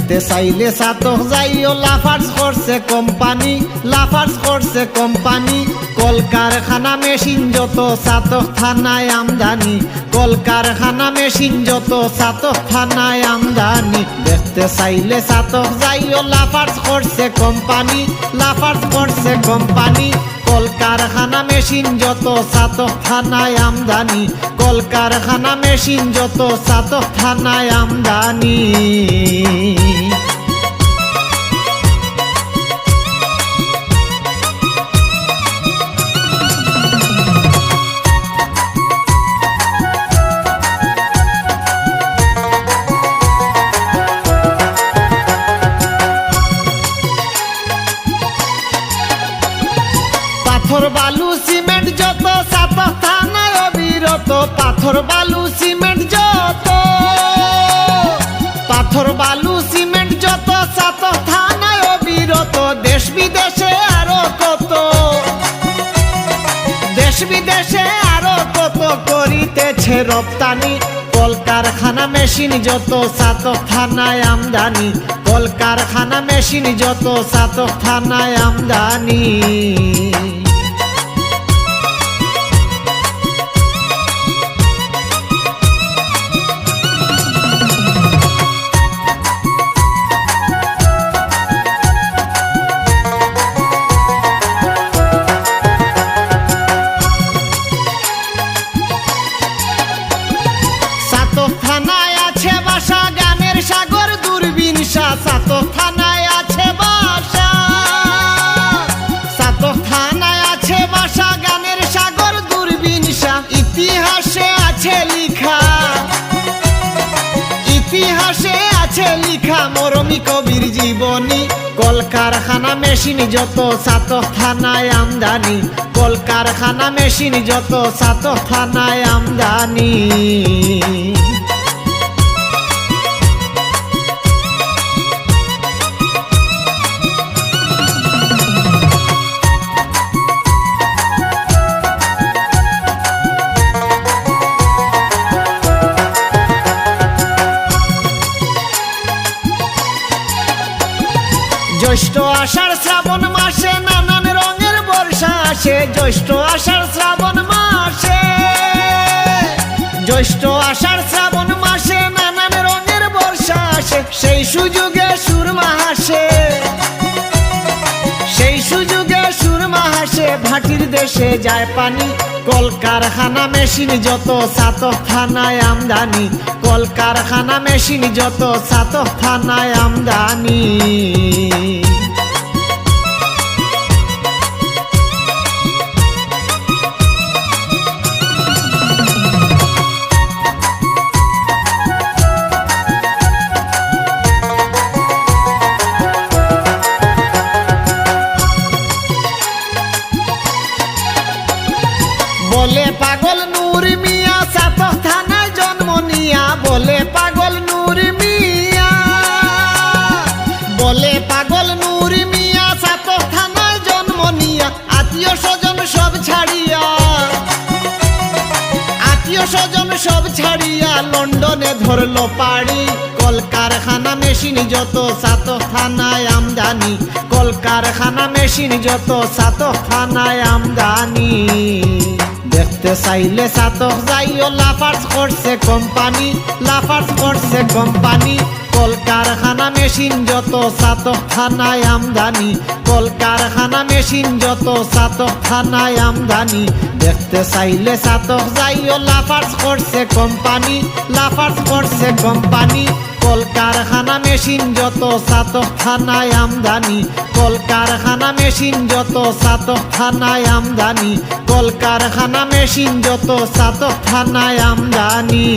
দেখতে চাইলে সাতক যাইও লাফার্জ করছে কোম্পানি, লাফার্জ করছে কোম্পানি। কলকারখানা মেশিন যত সাতক থানায় আমদানি, কলকারখানা মেশিন যত সাতক থানায় আমদানি। দেখতে চাইলে সাতক যাইও লাফার্জ করছে কোম্পানি, লাফার্জ করছে কোম্পানি। কলকারখানা মেশিন যত সাতক থানায় আমদানি, কলকারখানা মেশিন যত সাতক থানায় আমদানি। পাথর বালু সিমেন্ট যত সাতক থানায় অবিরত, পাথর বালু সিমেন্ট যত, পাথর বালু সিমেন্ট যত সাতক থানায় অবিরত। দেশ বিদেশে আরো কত, দেশ বিদেশে আরো কত করিতেছে রপ্তানি। কলকারখানা মেশিন যত সাতক থানায় আমদানি, কলকারখানা মেশিন যত সাতক থানায় আমদানি। সাতক থানায় আছে বাসা গানের সাগর দূরবীন শাহ, সাতক থানায় আছে বাসা, সাতক থানায় আছে বাসা গানের সাগর দূরবীন শাহ। ইতিহাসে আছে লিখা, ইতিহাসে আছে লিখা মরমী কবির জীবনী। কলকারখানা মেশিন যত সাতক থানায় আমদানি, কলকারখানা মেশিন যত সাতক থানায় আমদানি। জ্যৈষ্ঠ আষাঢ় শ্রাবণ মাসে নানান রঙের বর্ষা আসে, জ্যৈষ্ঠ আষাঢ় শ্রাবণ মাসে, জ্যৈষ্ঠ আষাঢ় শ্রাবণ মাসে নানান রঙের বর্ষা আসে। সেই সুযোগে সুরমা হাসে, সেই সুযোগে সুরমা হাসে, ভাটির দেশে যায় পানি। কলকারখানা মেশিন যত সাতক থানায় আমদানি, কলকারখানা মেশিন যত সাতক থানায় আমদানি। বলে পাগল নূর মিয়া সাতক থানায় জন্ম নিয়া, বলে পাগল নূর মিয়া, বলে পাগল নূর মিয়া সাতক থানায় জন্ম নিয়া। আত্মীয় স্বজন সব ছাড়িয়া, আত্মীয় স্বজন সব ছাড়িয়া লন্ডনে ধরলো পাড়ি। কলকারখানা মেশিন যত সাতক থানায় আমদানি, কলকারখানা মেশিন যত সাতক থানায় আমদানি। দেখতে চাইলে সাতক যাইও লাফার্জ করছে কোম্পানি, লাফার্জ করছে কোম্পানি। কলকারখানা মেশিন যত সাতক থানায় আমদানি, কলকারখানা মেশিন যত সাতক থানায় আমদানি। দেখতে চাইলে সাতক যাইও লাফার্জ করছে কোম্পানি, লাফার্জ করছে কোম্পানি। কলকারখানা মেশিন যত সাতক থানায় আমদানি, কলকারখানা মেশিন যত সাতক থানায় আমদানি, কলকারখানা মেশিন যত সাতক থানায় আমদানি।